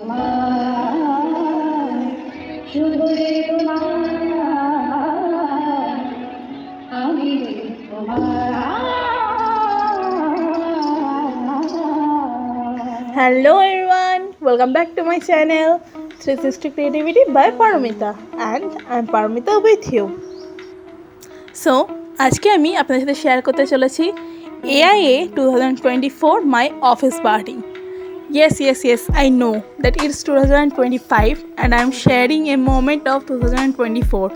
Hello everyone, welcome back to my channel 360 Creativity by Paramita and I'm Paramita with you. So আজকে আমি আপনাদের সাথে share করতে চলেছি AIA 2024 my office party. Yes, I know that it's 2025 and I'm sharing a moment of 2024.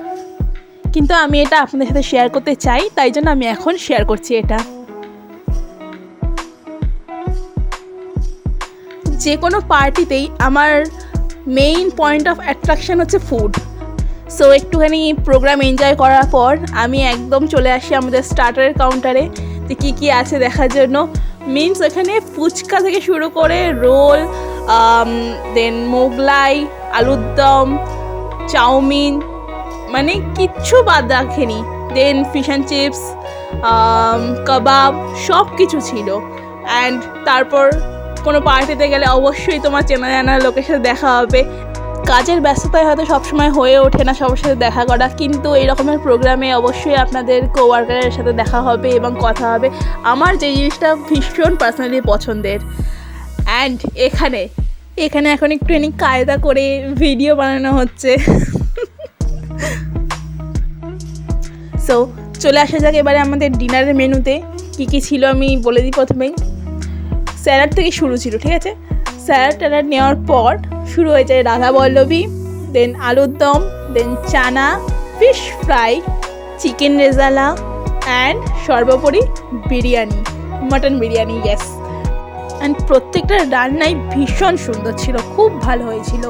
কিন্তু আমি এটা আপনাদের সাথে শেয়ার করতে চাই, তাই জন্য আমি এখন শেয়ার করছি এটা। যে কোনো পার্টিতেই আমার মেইন পয়েন্ট অফ অ্যাট্রাকশন হচ্ছে ফুড। সো একটুখানি প্রোগ্রাম এনজয় করার পর আমি একদম চলে আসি আমাদের স্টার্টারের কাউন্টারে, যে কী কী আছে দেখার জন্য। মিনস এখানে ফুচকা থেকে শুরু করে রোল, দেন মোগলাই, আলুর দম, চাউমিন, মানে কিচ্ছু বাদ রাখেনি। দেন ফিশ অ্যান্ড চিপস, কাবাব, সব কিছু ছিল। অ্যান্ড তারপর কোনো পার্টিতে গেলে অবশ্যই তোমার চেনা জানা লোকের সাথে দেখা হবে। কাজের ব্যস্ততায় হয়তো সবসময় হয়ে ওঠে না সবার সাথে দেখা করা, কিন্তু এই রকমের প্রোগ্রামে অবশ্যই আপনাদের কোওয়ার্কারের সাথে দেখা হবে এবং কথা হবে। আমার যে জিনিসটা ভীষণ পার্সোনালি পছন্দের। অ্যান্ড এখানে এখন একটুখানি কায়দা করে ভিডিও বানানো হচ্ছে। সো চলে আসা যাক এবারে আমাদের ডিনারের মেনুতে কী কী ছিল আমি বলে দিই। প্রথমেই স্যালাড থেকে শুরু ছিল, ঠিক আছে। স্যালাড নেওয়ার পর শুরু হয়ে যায় রাধা বল্লভী, দেন আলুর দম, then chana, fish fry, chicken rezala and সর্বোপরি biryani, mutton biryani, yes. And প্রত্যেকটা রান্নাই ভীষণ সুন্দর ছিল, খুব ভালো হয়েছিল।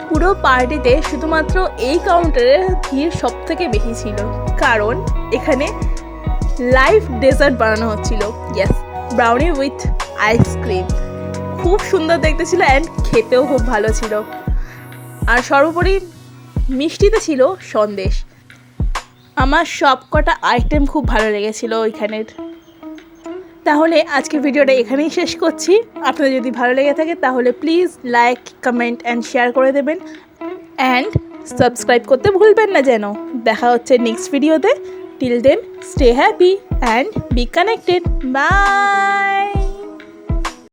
পুরো পার্টিতে শুধুমাত্র এই কাউন্টারের ভিড় সব থেকে বেশি ছিল, কারণ এখানে লাইভ ডেজার্ট বানানো হচ্ছিল, ইয়েস, ব্রাউনি উইথ আইসক্রিম। খুব সুন্দর দেখতে ছিল অ্যান্ড খেতেও খুব ভালো ছিল। আর সর্বোপরি মিষ্টিতে ছিল সন্দেশ। আমার সব কটা আইটেম খুব ভালো লেগেছিল ওইখানের। তাহলে আজকে ভিডিওটা এখানেই শেষ করছি। আপনাদের যদি ভালো লেগে থাকে তাহলে please like, comment and share করে দেবেন অ্যান্ড সাবস্ক্রাইব করতে ভুলবেন না যেন। দেখা হচ্ছে নেক্সট ভিডিওতে। Till then stay happy and be connected. By.